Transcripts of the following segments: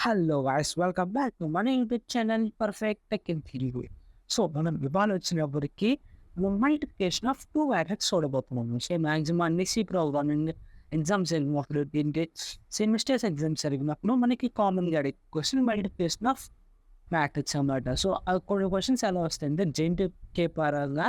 Hello guys, welcome back to మన YouTube channel perfect tech in Telugu. So మనం ఇవాళ వచ్చినప్పటికి మల్టిప్లికేషన్ ఆఫ్ టూ మ్యాట్రిక్స్ చూడబోతున్నాము. సో మ్యాక్సిమం అన్ని సి ప్రోగ్రామింగ్ ఎగ్జామ్స్ జరిగినప్పుడు దీనికి సెమిస్టర్స్ ఎగ్జామ్స్ జరిగినప్పుడు మనకి కామన్గా అడిగే క్వశ్చన్ మల్టిప్లికేషన్ ఆఫ్ మ్యాట్రిక్స్ అన్నమాట. సో కొన్ని క్వశ్చన్స్ ఎలా వస్తాయంటే జెంట్ కే పరంగా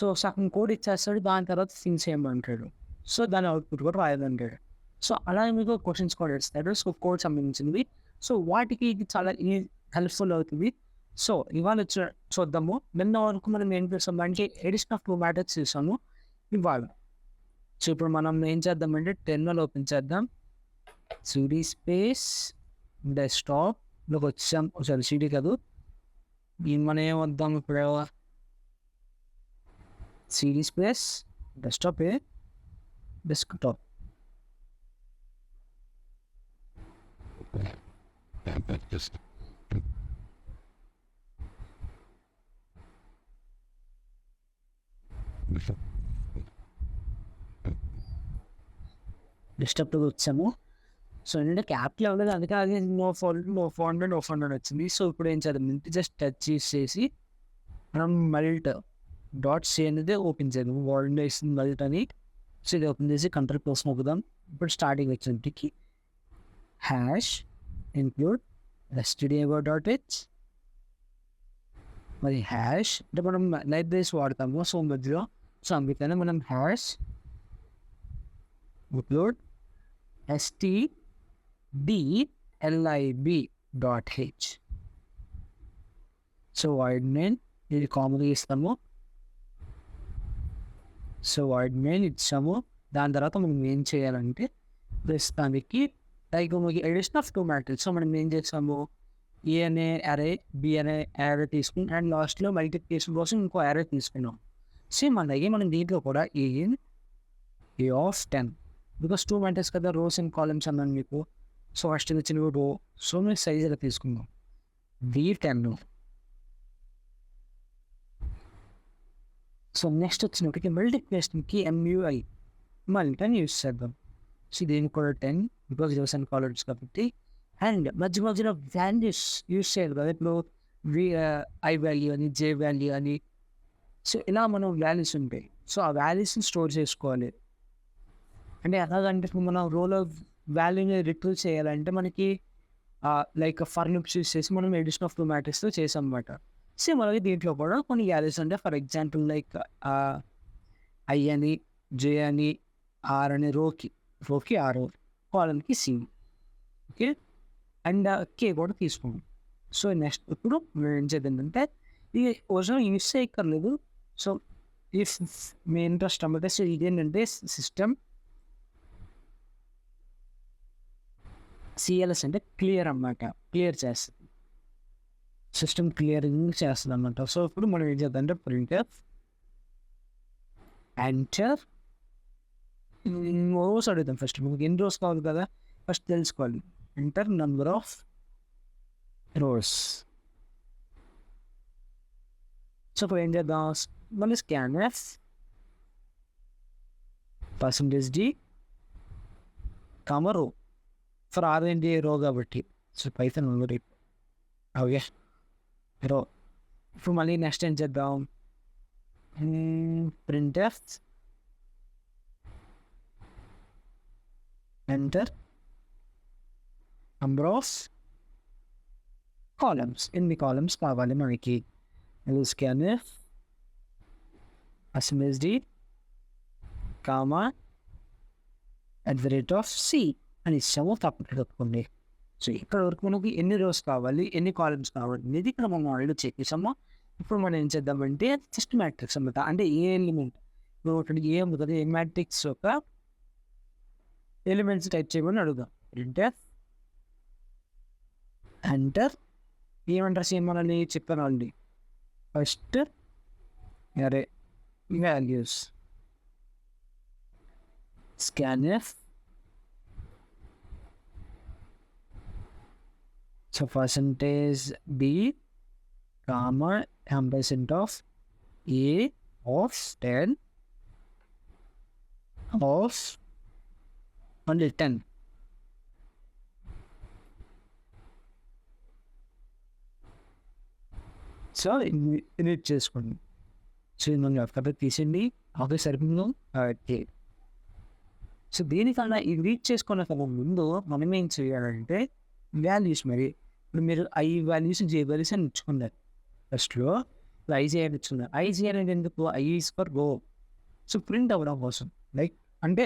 సో సగం కోడ్ ఇచ్చేస్తాడు, దాని తర్వాత థింగ్స్ చేయమంటాడు. సో దాని అవుట్పుట్ కూడా రాయాలంటాడు. సో అలాగే మీకు క్వశ్చన్స్ కూడా ఇస్తాడు, సో కోడ్ సంబంధించినవి. సో వాటికి ఇది చాలా హెల్ప్ఫుల్ అవుతుంది. సో ఇవాళ చూద్దాము. నిన్న వరకు మనం ఏం చేస్తాం అంటే ఎడిషన్ ఆఫ్ టూ మ్యాట్రిక్స్ చూసాము. ఇవాళ సో ఇప్పుడు మనం ఏం చేద్దామంటే టెర్మినల్ ఓపెన్ చేద్దాం. సిడి స్పేస్ డెస్క్టాప్లోకి వచ్చాం. సారీ సిడి కాదు, మనం ఏం వద్దాం ఇప్పుడు సిడి స్పేస్ డెస్క్టాప్ డెస్క్టాప్లోకి వచ్చాము. సో ఏంటంటే క్యాప్లో ఉండదు, అందుకే అది నో ఫోన్ వచ్చింది. సో ఇప్పుడు ఏం చేద్దాం అంటే జస్ట్ టచ్ చేసేసి మనం mult.c అనేది ఓపెన్ చేద్దాం. వరల్డ్ వేసింది మల్ట్ అని. సో ఇది ఓపెన్ చేసి కంట్రోల్ ప్లస్ నొక్కుదాం. ఇప్పుడు స్టార్టింగ్ వచ్చేటికి హ్యాష్ ఇంక్లూడ్ stdio.h మరి హ్యాష్ అంటే మనం లైబ్రరీస్ వాడతాము. సో మధ్యలో సో అందుకనే మనం hash include stdlib.h. So void main ఇది కామన్గా ఇస్తాము. సో వాయిడ్ మెయిన్ ఇచ్చాము. దాని తర్వాత మనం ఏం చేయాలంటే ప్రస్తుతానికి లైక్ మనకి addition of two matrix. So మనం ఏం చేస్తాము, ఏ అనే అరే, బి అనే అరే తీసుకుని అండ్ లాస్ట్లో మల్టిప్లికేషన్ కోసం ఇంకో అరే తీసుకున్నాం. సేమ్ అలాగే మనం దీంట్లో కూడా ఏ ఆఫ్ 10 బికాస్ టూ మ్యాట్రిక్స్ కదా, రోస్ అండ్ కాలమ్స్ అన్నాను మీకు. సో ఫస్ట్ వచ్చిన రో, సో మేము సైజ్ ఎలా తీసుకుందాం V10. సో నెక్స్ట్ వచ్చినప్పటికి మల్టిప్లికేషన్కి MUI మల్టీ అని యూస్ చేద్దాం. సో దీనికి కూడా 10 బికాస్ రోస్ అండ్ కాలమ్స్ కాబట్టి. అండ్ మధ్యలో వాల్యూస్ యూస్ చేయాలి కదా, ఇప్పుడు ఐ వాల్యూ అని, జే వాల్యూ అని. సో ఇలా మనం వాల్యూస్ ఉంటాయి. సో ఆ వాల్యూస్ని స్టోర్ చేసుకోవాలి. అంటే ఎలాగంటే మనం రోలో వాల్యూని రిట్రీవ్ చేయాలంటే మనకి లైక్ ఫర్ లూప్స్ యూస్ చేసి మనం ఎడిషన్ ఆఫ్ టూ మ్యాట్రిక్స్తో చేసాం అన్నమాట. సేమ్ అలాగే దీంట్లో కూడా కొన్ని వాల్యూస్ అంటే ఫర్ ఎగ్జాంపుల్ లైక్ ఐ అని, జే అని, ఆర్ అని, రోకి ఆర్, కాలమ్కి సి, ఓకే, అండ్ కే కూడా తీసుకున్నాం. సో నెక్స్ట్ ఇప్పుడు ఏం చేద్దామంటే ఇది కొంచెం యూస్ చేయక్కర్లేదు. సో ఇఫ్ మీ ఇంట్రెస్ట్ అన్నమాట. సో ఇదేంటంటే సిస్టమ్ సిఎల్ఎస్ అంటే క్లియర్ అన్నమాట, క్లియర్ చేస్తుంది, సిస్టమ్ క్లియరింగ్ చేస్తుంది అన్నమాట. సో ఇప్పుడు మనం ఏం చేద్దామంటే ప్రింటర్ ఎంటర్ రోస్ అడుగుతాం. ఫస్ట్ మనకి ఎన్ని రోస్ కావాలి కదా, ఫస్ట్ తెలుసుకోవాలి. Enter number of rose. So ఇప్పుడు ఏం చేద్దాం, మళ్ళీ స్కాన్ఎఫ్ %d రో. ఫర్ ఆర్ ఏంటి రో కాబట్టి, సో పైథాన్ ఉంది ఓకే రో. ఇప్పుడు మళ్ళీ నెక్స్ట్ ఏం చేద్దాం, printf enter number of columns. ఎన్ని కాలమ్స్ కావాలి మనకి, స్కాన్ఎఫ్ %d కామా @c అని ఇచ్చాము. తప్పకుండా తప్పుకోండి. సో ఇక్కడ వరకు మనకి ఎన్ని రోస్ కావాలి, ఎన్ని కాలమ్స్ కావాలి అనేది ఇక్కడ మనం ఆల్రెడీ చెక్ చేసాము. ఇప్పుడు మనం ఏం చేద్దామంటే జస్ట్ మ్యాట్రిక్స్ అన్నమాట. అంటే ఏ ఎలిమెంట్ ఇప్పుడు ఏ ఉంది కదా, ఏ మ్యాట్రిక్స్ యొక్క ఎలిమెంట్స్ టైప్ చేయమని అడుగుదాం. ఎంటర్ ఏమంటారు చేయమని చెప్పాను అండి. ఫస్ట్ అరే values scanf. So %b comma ampersand of a of 10 of only 10 so read చేసుకోండి. సో ఇది మనం కాబట్టి తీసింది ఆఫీస్ సరిపోయిందో సో దీనికన్నా ఇది రీడ్ చేసుకున్న కన్నా ముందు మనం ఏం చేయాలంటే వాల్యూస్ మరి ఇప్పుడు మీరు ఐ వాల్యూస్ జే వాల్యూస్ అని ఇచ్చుకున్నారు ఫస్ట్లో ఐజే అని ఇచ్చుకున్నారు. ఐజే అనేది ఎందుకు I is for go. So print అవ్వడం కోసం లైక్ అంటే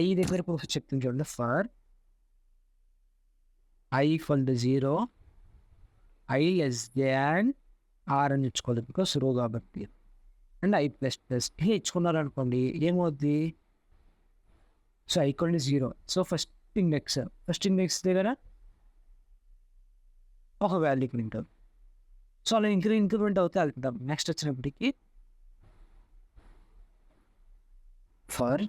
ఐ దగ్గర చెప్తుంది చూడండి for I equal to 0 i less than or అని ఇచ్చుకోవాలి బికాస్ రో కాబట్టి. అండ్ ఐ ప్లస్ ప్లస్ ఇది ఇచ్చుకున్నారు అనుకోండి ఏమవుద్ది. So I equal to 0. So first index దగ్గర ఒక వాల్యూ ప్రింట్ అవుతుంది. సో అలా ఇంక్రిమెంట్ అవుతే వెళ్తాం. నెక్స్ట్ వచ్చినప్పటికీ ఫర్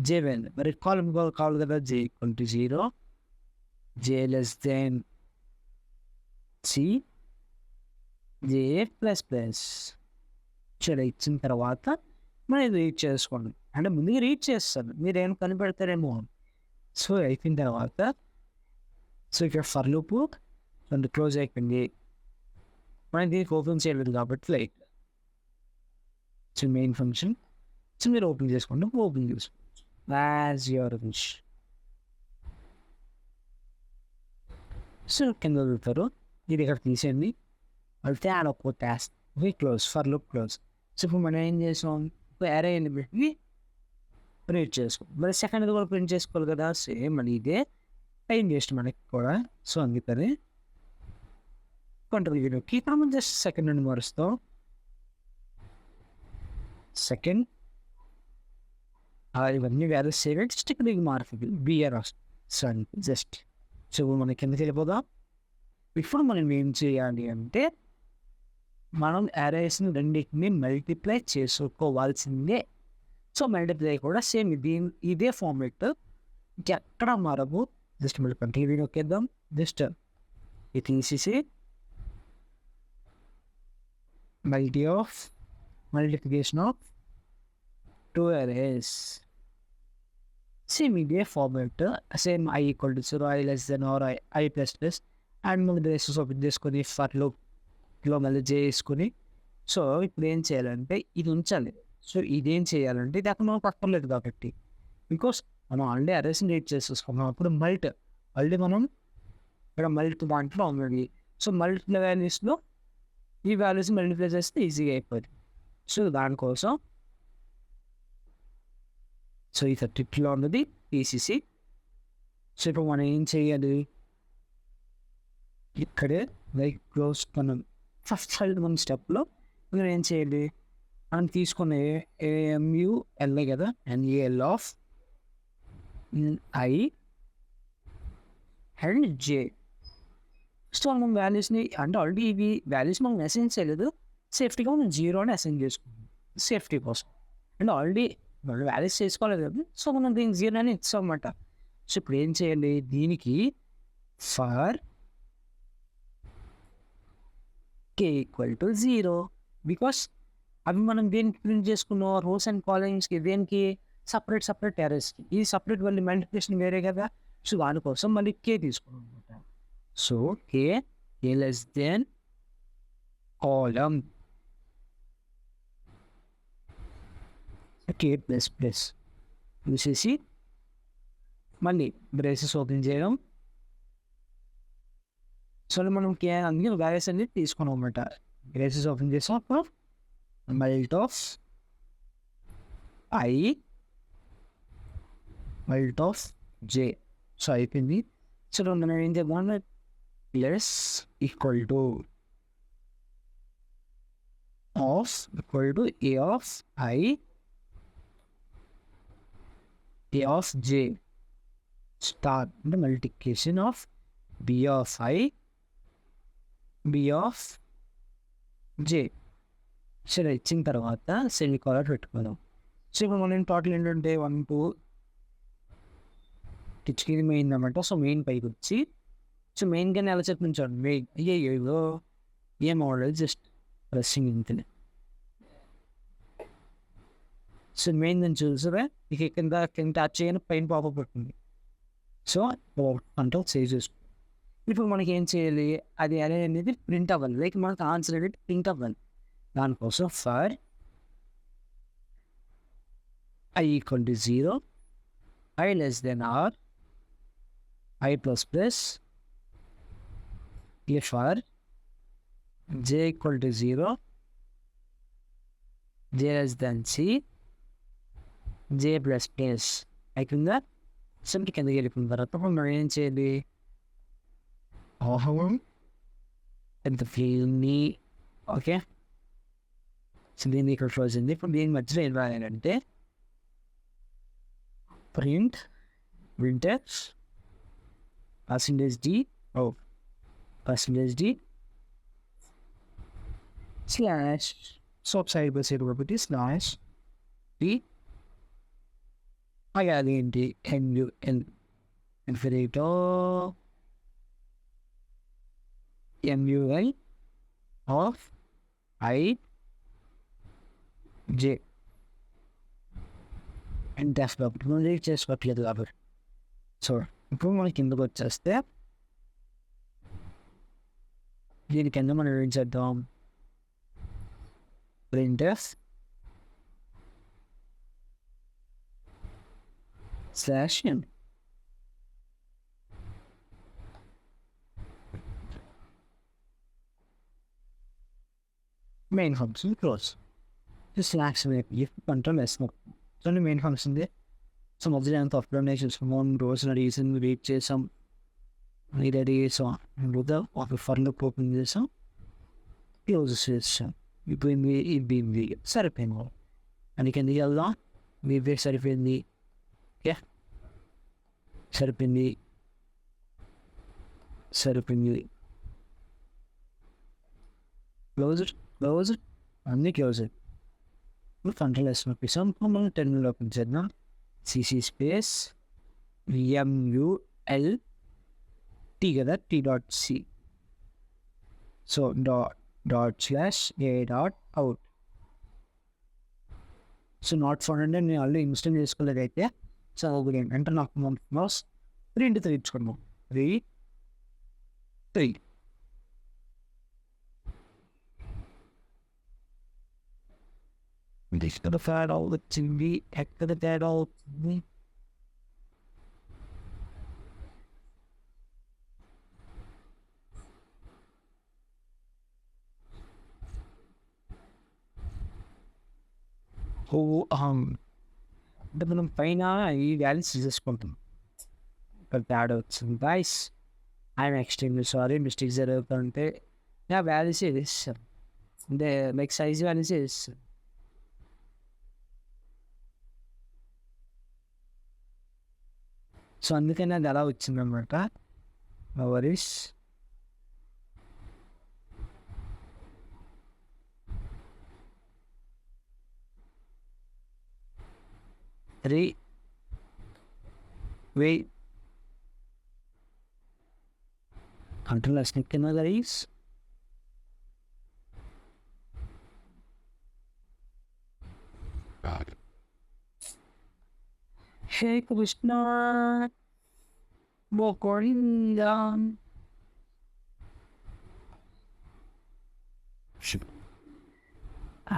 జే వాల్యూ మరి కాలం కావాలి కదా J equal to 0 J less than C J plus plus సరే ఇచ్చిన తర్వాత మనం ఇది రీడ్ చేసుకోండి. అంటే ముందుగా రీడ్ చేస్తాను మీరు ఏం కనిపెడతారేమో. సో అయిపోయిన తర్వాత సో ఇక్కడ ఫర్ లూపు అండ్ క్లోజ్ అయిపోయింది. మనం దీనికి ఓపెన్ చేయలేదు కాబట్టి like so main function so మీరు ఓపెన్ చేసుకోండి. ఓపెన్ చేసుకోండి యాజ్ యువర్ విష్. సో కింద వెళ్తారు ఇది ఇక్కడ తీసేయండి వెళ్తే ఆడ ఒక ట్యాస్ట్ close for loop close. So ఇప్పుడు మనం ఏం చేసాం అరే అని పెట్టి ప్రింట్ చేసుకోం. మరి సెకండ్ కూడా ప్రింట్ చేసుకోవాలి కదా సేమ్ అని ఇదే టైం వేస్ట్ మనకి కూడా. సో అందుకని కంట్రోల్ వీడియోకి మనం జస్ట్ సెకండ్ అని మారుస్తాం. సెకండ్ ఇవన్నీ వేరే సేవ్ జస్ట్ ఇక్కడ మారుతుంది బిఆర్ సో జస్ట్. సో మనకి కిందకి వెళ్ళిపోదాం. ఇప్పుడు మనం ఏం చేయాలి అంటే మనం అరేస్ని రెండింటిని మల్టిప్లై చేసుకోవాల్సిందే. సో మల్టిప్లై కూడా సేమ్ ఇదే ఫార్మేట్ ఎక్కడ మారవు. జస్ట్ మళ్ళీ కంటిన్యూ నొక్కేద్దాం. జస్ట్ ఇది తీసేసి మల్టిప్లికేషన్ ఆఫ్ 2 arrays సేమ్ ఇదే format same i equal to 0 i less than r i plus plus and మళ్ళీ బ్రేసెస్ ఓపెన్ చేసుకొని ఫర్లో మళ్ళీ చేసుకొని. సో ఇప్పుడు ఏం చేయాలంటే ఇది ఉంచాలి. సో ఇదేం చేయాలంటే ఇది అక్కడ మనం పక్కర్లేదు కాబట్టి బికాస్ మనం ఆల్రెడీ అరేస్ని రీడ్ చేసేసుకున్నాం. అప్పుడు మళ్ళీ మనం ఇక్కడ దాంట్లో ఉన్నది. సో మల్టిప్లై వాల్యూస్లో ఈ వాల్యూస్ మల్టిప్లై చేస్తే ఈజీగా అయిపోతుంది. సో దానికోసం సో ఈ 32లో ఉన్నది తీసేసి సో ఇప్పుడు మనం ఏం చేయాలి ఇక్కడే లైక్ క్లోజ్ మనం ఫస్ట్ సైడ్ మన స్టెప్లో మీరు ఏం చేయాలి మనం తీసుకునే ఏఎంయుఎల్ఏ కదా NAL of I and J. First మనం వాల్యూస్ని అంటే ఆల్రెడీ ఇవి వాల్యూస్ మనం అసైన్ చేయలేదు సేఫ్టీగా మనం 0 అని అసైన్ చేసుకున్నాం సేఫ్టీ కోసం. అండ్ ఆల్రెడీ మనం వాల్యూస్ చేసుకోలేదు కదా సో మనం దీనికి 0 అని ఇస్తాం అన్నమాట. సో ఇప్పుడు ఏం చేయండి దీనికి for K equal to 0 because అవి మనం దేనికి ప్రింట్ చేసుకున్నాం రోస్ అండ్ కాలమ్స్కి దేనికి సపరేట్ అరేస్కి. ఈ సపరేట్ మళ్ళీ మల్టిప్లికేషన్ వేరే కదా. సో దానికోసం మళ్ళీ కే తీసుకున్నాం అనమాట. సో కే లెస్ దెన్ కాలమ్ కే ప్లస్ ప్లస్ చూసేసి మళ్ళీ బ్రేసెస్ ఓపెన్ చేయడం. సో మనం కే అందుకే వాల్యూస్ అనేది తీసుకున్నాం అనమాట. బ్రేసెస్ ఓపెన్ చేసాం mult of I mult of J. So అయిపోయింది. సో మనం ఏం చేద్దాం plus equal to A of I A of J star అంటే multiplication of B of I B of J. సరే ఇచ్చిన తర్వాత సెమికోలన్ పెట్టుకుందాం. సో ఇప్పుడు మనం టోటల్ ఏంటంటే 1 2 కిచ్కి మెయిన్ అనమాట. సో మెయిన్ పైకి వచ్చి సో మెయిన్ కానీ ఎలా చెప్పించాడు మెయిన్ అయ్యో ఏం ఆర్డర్ జస్ట్ ప్రెస్సింగ్ ఇంతనే. సో మెయిన్ నేను చూసారా ఇక కింద టచ్ చేయని పైన పాప పడుతుంది. సో కంట్రోల్ సేవ్ చేసుకో ఇప్పుడు మనకి ఏం చేయాలి, అది అరే అనేది ప్రింట్ అవ్వాలి, లైక్ మనకు ఆన్సర్ అనేది ప్రింట్ అవ్వాలి. దానికోసం for I equal to 0, I less than R, I plus plus, if for J equal to 0, J less than C, J plus plus. అయిపోయిందా? సింపుల్ కిందకి వెళ్ళిపోయిన తర్వాత మనం ఏం చేయాలి, ఎంత ఫీల్ని ఓకే. సో దీన్ని ఇక్కడ క్లోజ్ అయింది. ఇప్పుడు దీని మధ్యలో ఏం రాయాలంటే print printf %d %d slash సోప్ సైడ్ బై సైడ్ కాబట్టి స్లాష్ d అది ఏంటి MUL ఇన్ఫినిటో MUL of I J and desktop read చేసుకోవట్లేదు కాబట్టి. సో ఇప్పుడు మనం కిందకు వచ్చేస్తే దీని కింద మనం ఏం చేద్దాం, printf slash n main function close slash control వేస్తున్నాం. సో మెయిన్ ఫంక్షన్ సో మొదటి అంత అప్లోడ్ చేసుకున్నాం, రోజున రీజన్ రీడ్ చేసాం, రెడీ చేసాం, ఒక ఫర్లో ఓపెన్ చేసాం, క్లోజ్ చేసాం. ఇప్పుడు సరిపోయింది. అందుకే ఎందుకు వెళ్దాం, మీ సరిపోయింది, ఓకే సరిపోయింది క్లోజ్ అన్నీ క్లోజ్. ఇప్పుడు కంట్రోల్ వేసి పంపిస్తాం. మనం టెర్మినల్ ఓపెన్ చేద్దాం, సిసి స్పేస్ MUL T కదా, T.C. So ./a.out. So not found అంటే నేను ఆల్రెడీ ఇన్స్టాల్ చేసుకోలేదు. అయితే సో అంటే నాకు మౌస్ 3 తెచ్చుకున్నాం, 3 ఎక్కడ తేడా వచ్చింది, ఎక్కడ తేడా వచ్చింది. అంటే మనం పైన ఈ వాల్యూస్ తీసుకుంటాం, ఇక్కడ తేడా వచ్చింది. Guys I'm extremely sorry, mistake జరుగుతుంటే నా వాల్యూస్ వేస్తాం, అంటే లైక్ సైజ్ వాల్యూస్ వేస్తాం. సో అందుకని అది అలా వచ్చిందనమాట. వరీస్ కంట్రోల్ స్నిక్ కింద గరీస్ హే Krishna Bokorinda.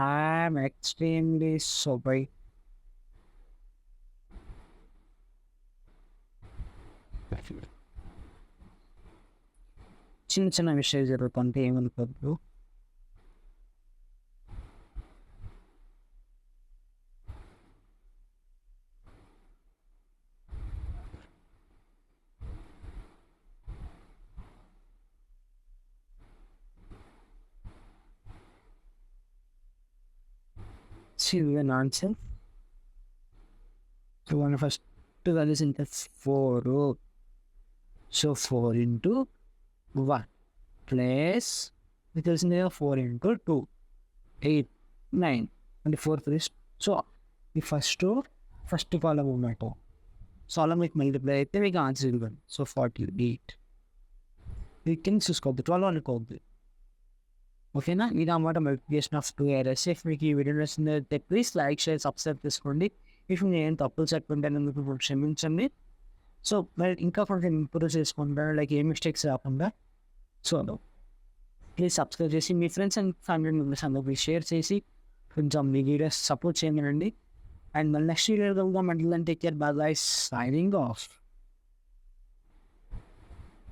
I'm extremely sorry. చిన్న చిన్న విషయాలు జరుగుతుంటే ఏమనుకోద్దు. See the nonsense. So one first values into 4. So 4 into 1 plus because there 4 into 2 8 9 and the fourth is so the first column of my top. So column with multiply then we can answer it. So 48 we can చూసుకో 12 అనుకోవద్దు, ఓకేనా. ఇది అన్నమాట multiplication of 2 errors. If మీకు ఈ video నచ్చినట్లయితే please like share subscribe చేసుకోండి. If నేను తప్పులు చెప్పుకుంటే క్షమించండి. సో మరి ఇంకా కొంచెం ఇంప్రూవ్ చేసుకుంటా, లైక్ ఏ మిస్టేక్స్ రాకుండా. సో ప్లీజ్ సబ్స్క్రైబ్ చేసి మీ ఫ్రెండ్స్ అండ్ ఫ్యామిలీ మెంబర్స్ అందరికి షేర్ చేసి కొంచెం మీ వీడియోస్ సపోర్ట్ చేయమనండి. అండ్ మళ్ళీ నెక్స్ట్ వీడియో కలుద్దాం. అంటే take care, by by, signing off.